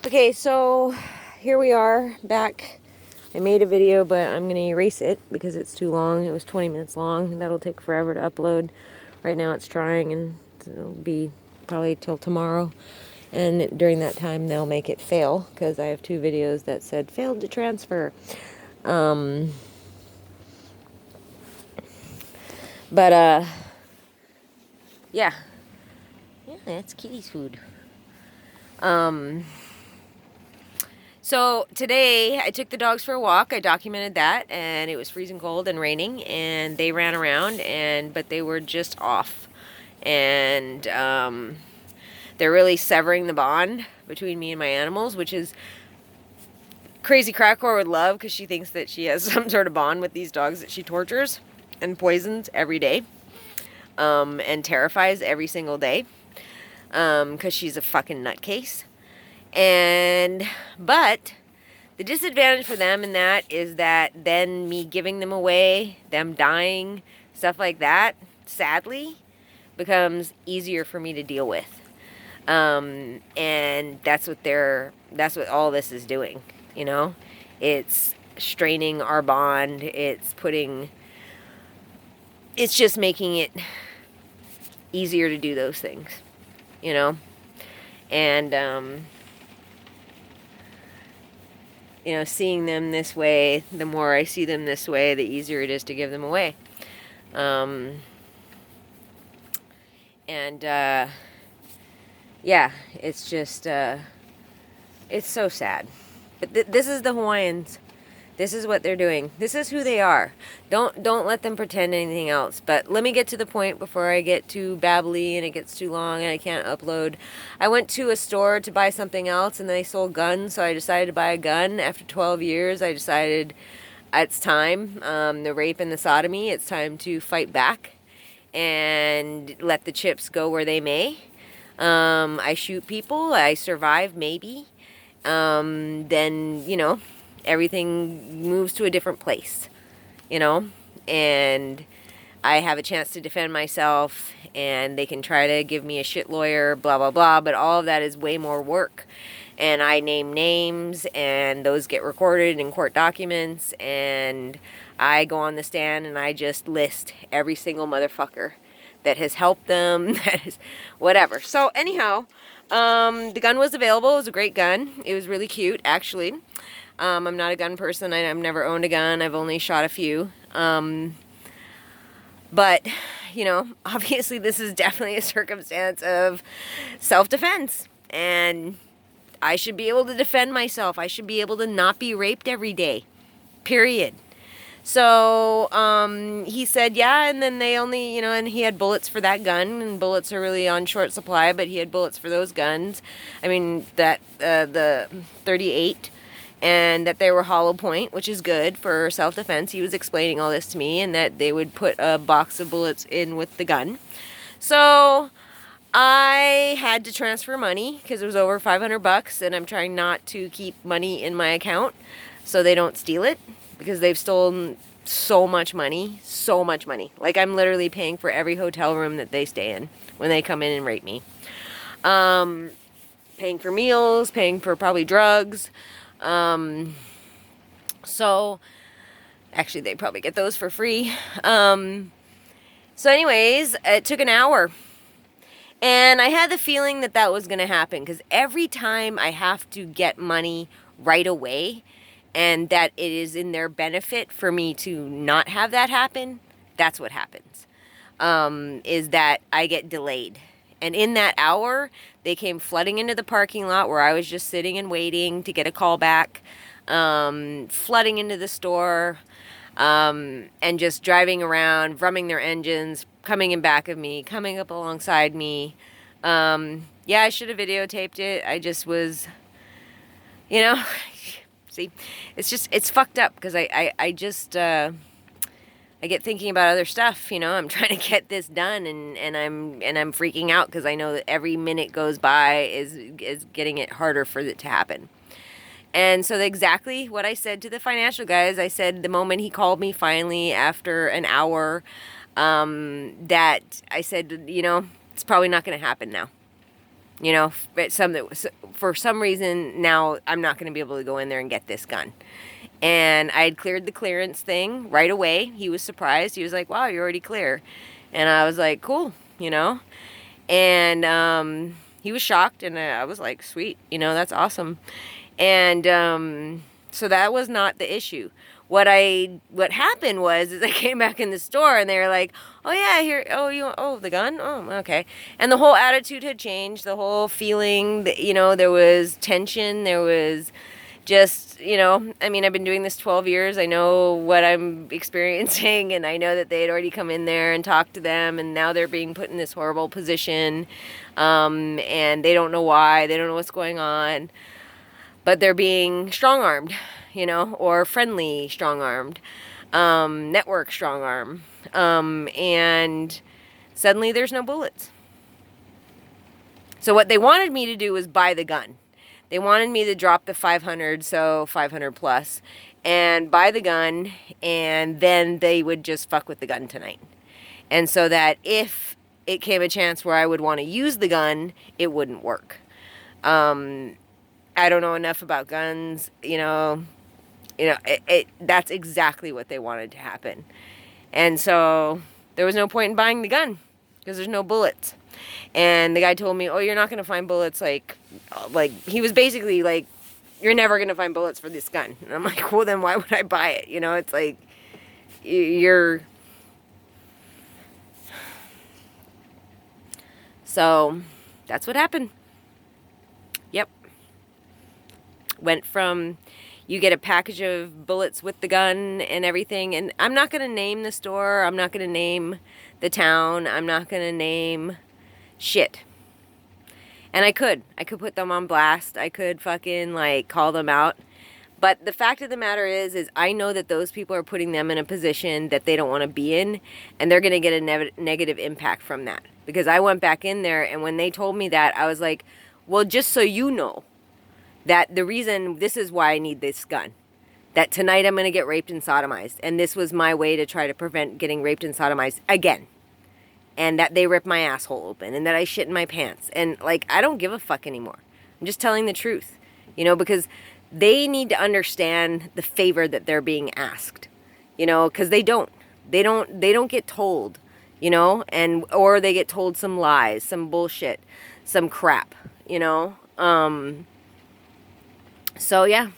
Okay, so here we are back. I made a video, but I'm going to erase it because it's too long. It was 20 minutes long. That'll take forever to upload. Right now it's trying, and it'll be probably till tomorrow. And during that time, they'll make it fail because I have 2 videos that said failed to transfer. Um, but, yeah. Yeah, that's Kitty's food. So today I took the dogs for a walk. I documented that, and it was freezing cold and raining, and they ran around, but they were just off, and they're really severing the bond between me and my animals, which is crazy. Crackor would love because she thinks that she has some sort of bond with these dogs that she tortures and poisons every day, and terrifies every single day, because she's a fucking nutcase. But the disadvantage for them in that is that then me giving them away, them dying, stuff like that, sadly, becomes easier for me to deal with. And that's what all this is doing, you know? It's straining our bond. It's just making it easier to do those things, you know? And, seeing them this way, the more I see them this way, the easier it is to give them away. Yeah, it's just, it's so sad. But this is the Hawaiians. This is what they're doing. This is who they are. Don't let them pretend anything else. But let me get to the point before I get too babbly and it gets too long and I can't upload. I went to a store to buy something else and they sold guns, so I decided to buy a gun. After 12 years, I decided it's time. The rape and the sodomy, it's time to fight back and let the chips go where they may. I shoot people. I survive, maybe. Then, everything moves to a different place, and I have a chance to defend myself, and they can try to give me a shit lawyer, blah, blah, blah, but all of that is way more work. And I name names, and those get recorded in court documents, and I go on the stand, and I just list every single motherfucker that has helped them, that is whatever. So anyhow, the gun was available. It was a great gun. It was really cute, actually. I'm not a gun person. I've never owned a gun. I've only shot a few. But, obviously this is definitely a circumstance of self-defense. And I should be able to defend myself. I should be able to not be raped every day. Period. So, he said, yeah, and then they only, and he had bullets for that gun, and bullets are really on short supply, but he had bullets for those guns. I mean, the 38, and that they were hollow point, which is good for self-defense. He was explaining all this to me, and that they would put a box of bullets in with the gun. So I had to transfer money because it was over $500, and I'm trying not to keep money in my account so they don't steal it, because they've stolen so much money. Like, I'm literally paying for every hotel room that they stay in when they come in and rape me. Paying for meals, paying for probably drugs. So, actually, they probably get those for free. So anyways, it took an hour. And I had the feeling that that was going to happen, because every time I have to get money right away, and that it is in their benefit for me to not have that happen, that's what happens. Is that I get delayed. And in that hour, they came flooding into the parking lot where I was just sitting and waiting to get a call back, flooding into the store, and just driving around, rumming their engines, coming in back of me, coming up alongside me. Yeah, I should have videotaped it. I just was, see, it's fucked up, because I get thinking about other stuff, I'm trying to get this done, and I'm freaking out because I know that every minute goes by is getting it harder for it to happen. And so exactly what I said to the financial guys, I said the moment he called me finally after an hour, that I said, it's probably not going to happen now. You know, for some reason now I'm not going to be able to go in there and get this gun. And I had cleared the clearance thing right away. He was surprised. He was like, wow, you're already clear. And I was like, cool, you know. And he was shocked, and I was like, sweet, you know, that's awesome. And so that was not the issue. What happened was is I came back in the store and they were like, oh yeah, here, the gun? Oh, okay. And the whole attitude had changed, the whole feeling, you know, there was tension, there was just, you know, I mean, I've been doing this 12 years. I know what I'm experiencing, and I know that they had already come in there and talked to them, and now they're being put in this horrible position, and they don't know why, they don't know what's going on, but they're being strong-armed, you know, or friendly strong-armed, network strong-arm, and suddenly there's no bullets. So what they wanted me to do was buy the gun. They wanted me to drop the 500, so 500 plus, and buy the gun, and then they would just fuck with the gun tonight. And so that if it came a chance where I would want to use the gun, it wouldn't work. I don't know enough about guns, you know, that's exactly what they wanted to happen. And so there was no point in buying the gun because there's no bullets. And the guy told me, oh, you're not going to find bullets, like, he was basically like, you're never going to find bullets for this gun. And I'm like, well, then why would I buy it? You know, it's like, so that's what happened. Yep. Went from, you get a package of bullets with the gun and everything. And I'm not going to name the store. I'm not going to name the town. I'm not going to name shit. And I could put them on blast. I could fucking like call them out. But the fact of the matter is I know that those people are putting them in a position that they don't want to be in, and they're going to get a negative impact from that. Because I went back in there, and when they told me that, I was like, well, just so you know that the reason, this is why I need this gun. That tonight I'm going to get raped and sodomized. And this was my way to try to prevent getting raped and sodomized again. And that they rip my asshole open, and that I shit in my pants. And, like, I don't give a fuck anymore. I'm just telling the truth, you know, because they need to understand the favor that they're being asked, you know, because they don't get told, you know, or they get told some lies, some bullshit, some crap, you know. So, yeah.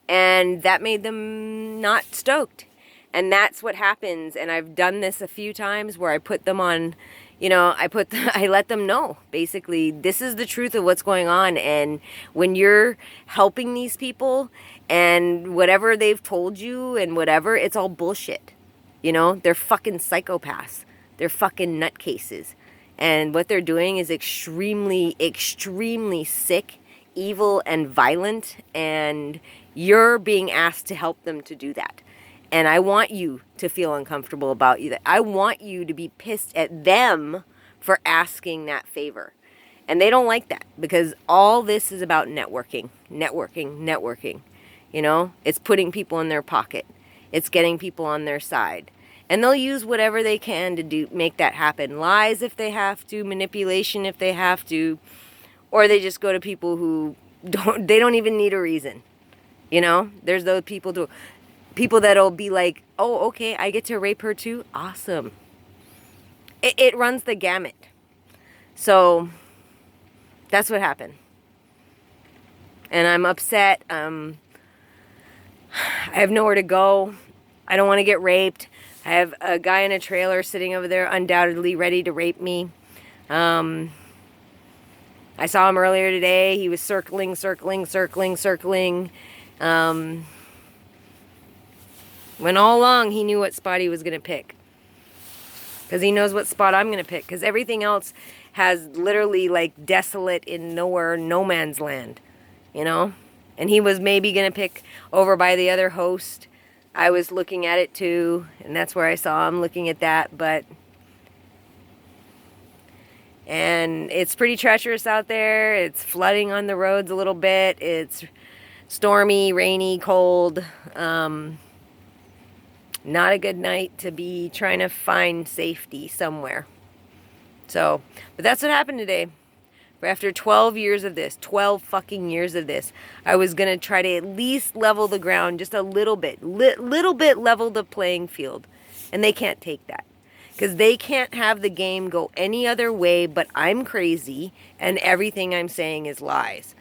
And that made them not stoked. And that's what happens. And I've done this a few times where I put them on, you know, I let them know, basically, this is the truth of what's going on. And when you're helping these people and whatever they've told you and whatever, it's all bullshit. You know, they're fucking psychopaths. They're fucking nutcases. And what they're doing is extremely, extremely sick, evil, and violent. And you're being asked to help them to do that. And I want you to feel uncomfortable about you. I want you to be pissed at them for asking that favor. And they don't like that, because all this is about networking. You know, it's putting people in their pocket. It's getting people on their side. And they'll use whatever they can to make that happen. Lies if they have to, manipulation if they have to, or they just go to people who don't even need a reason. You know, there's those people that'll be like, oh, okay, I get to rape her too? Awesome. It runs the gamut. So, that's what happened. And I'm upset. I have nowhere to go. I don't want to get raped. I have a guy in a trailer sitting over there undoubtedly ready to rape me. I saw him earlier today. He was circling. When all along he knew what spot he was going to pick. Because he knows what spot I'm going to pick. Because everything else has literally like desolate in nowhere, no man's land. You know? And he was maybe going to pick over by the other host. I was looking at it too. And that's where I saw him looking at that. And it's pretty treacherous out there. It's flooding on the roads a little bit. It's stormy, rainy, cold. Not a good night to be trying to find safety somewhere. So, but that's what happened today. But after 12 years of this, 12 fucking years of this, I was going to try to at least level the ground just a little bit. Little bit level the playing field. And they can't take that. Because they can't have the game go any other way but I'm crazy and everything I'm saying is lies.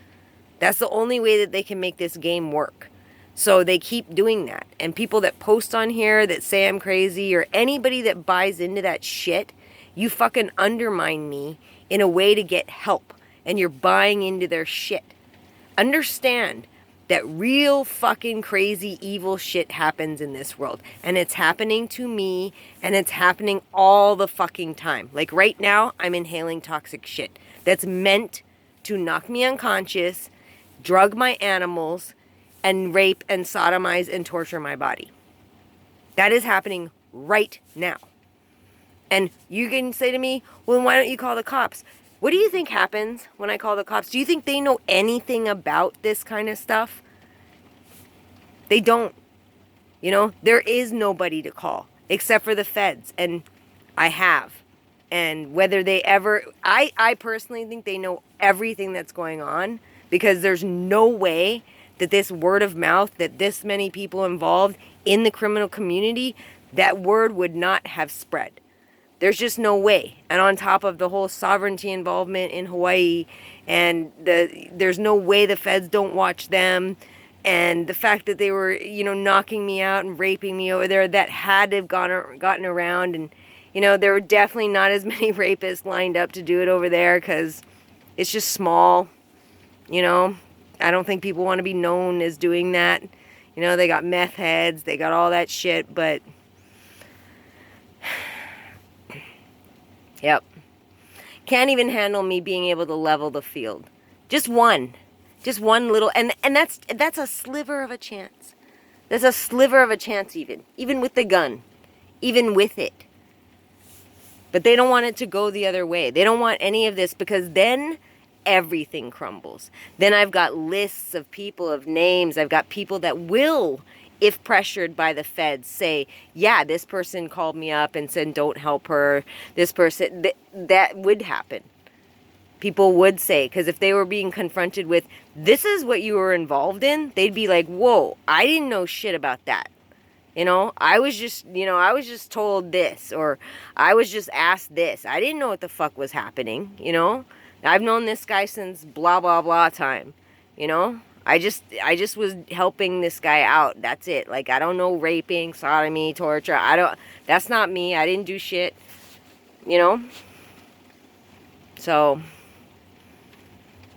That's the only way that they can make this game work. So they keep doing that. And people that post on here that say I'm crazy or anybody that buys into that shit, you fucking undermine me in a way to get help. And you're buying into their shit. Understand that real fucking crazy evil shit happens in this world. And it's happening to me and it's happening all the fucking time. Like right now, I'm inhaling toxic shit that's meant to knock me unconscious, drug my animals, and rape and sodomize and torture my body. That is happening right now. And you can say to me, well, why don't you call the cops? What do you think happens when I call the cops? Do you think they know anything about this kind of stuff? They don't. You know, there is nobody to call except for the feds. And I have. And whether they ever, I personally think they know everything that's going on because there's no way that this word of mouth, that this many people involved in the criminal community, that word would not have spread. There's just no way. And on top of the whole sovereignty involvement in Hawaii, and there's no way the feds don't watch them, and the fact that they were, you know, knocking me out and raping me over there, that had to have gotten around. And, you know, there were definitely not as many rapists lined up to do it over there because it's just small, you know. I don't think people want to be known as doing that. You know, they got meth heads, they got all that shit, but yep. Can't even handle me being able to level the field. Just one little, and that's a sliver of a chance. There's a sliver of a chance even with the gun, even with it. But they don't want it to go the other way. They don't want any of this because then everything crumbles. Then I've got lists of people, of names. I've got people that will, if pressured by the feds, say, yeah, this person called me up and said, don't help her. This person, that would happen. People would say, because if they were being confronted with, this is what you were involved in, they'd be like, whoa, I didn't know shit about that. You know, I was just told this, or I was just asked this. I didn't know what the fuck was happening, you know. I've known this guy since blah, blah, blah time, you know. I just was helping this guy out. That's it. Like, I don't know raping, sodomy, torture. That's not me. I didn't do shit, you know. So,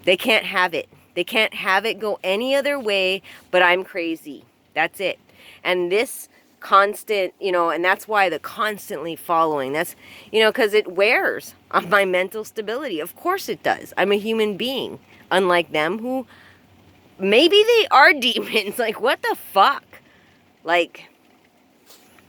they can't have it. They can't have it go any other way, but I'm crazy. That's it. And this constant, you know, and that's why the constantly following, that's, you know, because it wears on my mental stability. Of course it does. I'm a human being, unlike them who, maybe they are demons. Like, what the fuck? Like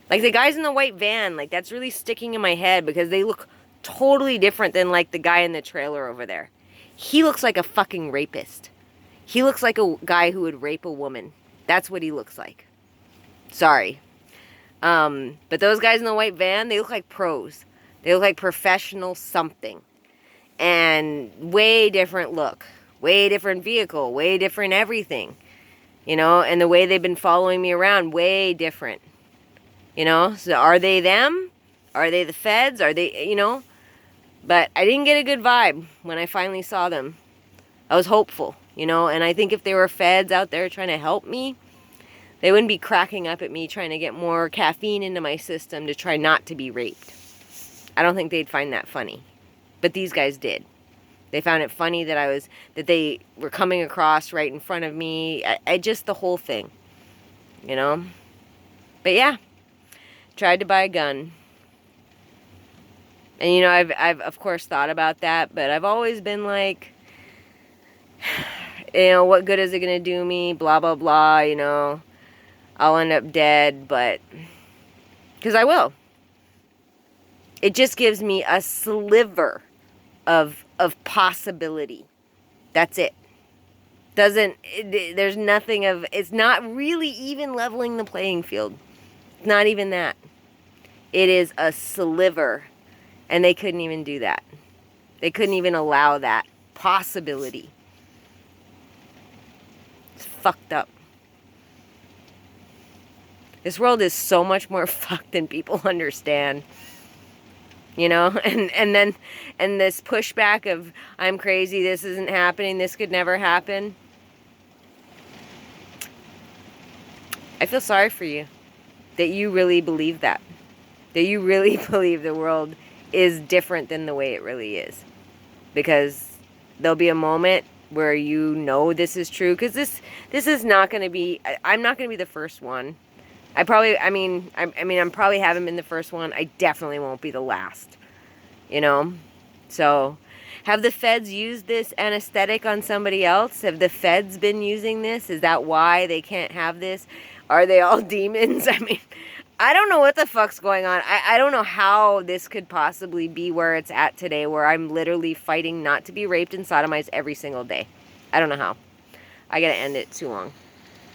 the guys in the white van, like, that's really sticking in my head because they look totally different than, like, the guy in the trailer over there. He looks like a fucking rapist. He looks like a guy who would rape a woman. That's what he looks like. Sorry. But those guys in the white van, they look like pros. They look like professional something. And way different look. Way different vehicle. Way different everything. You know, and the way they've been following me around, way different. You know, so are they them? Are they the feds? Are they, you know? But I didn't get a good vibe when I finally saw them. I was hopeful, you know, and I think if there were feds out there trying to help me, they wouldn't be cracking up at me trying to get more caffeine into my system to try not to be raped. I don't think they'd find that funny. But these guys did. They found it funny that they were coming across right in front of me. I just, the whole thing, you know. But yeah, tried to buy a gun. And, you know, I've of course thought about that, but I've always been like, you know, what good is it going to do me? Blah, blah, blah, you know. I'll end up dead, but, because I will. It just gives me a sliver of possibility. That's it. There's nothing of, it's not really even leveling the playing field. It's not even that. It is a sliver, and they couldn't even do that. They couldn't even allow that possibility. It's fucked up. This world is so much more fucked than people understand. You know, and this pushback of, I'm crazy, this isn't happening, this could never happen. I feel sorry for you that you really believe that. That you really believe the world is different than the way it really is. Because there'll be a moment where you know this is true. Because this is not going to be, I'm not going to be the first one. I'm probably haven't been the first one. I definitely won't be the last. You know? So, have the feds used this anesthetic on somebody else? Have the feds been using this? Is that why they can't have this? Are they all demons? I mean, I don't know what the fuck's going on. I don't know how this could possibly be where it's at today, where I'm literally fighting not to be raped and sodomized every single day. I don't know how. I gotta end it too long.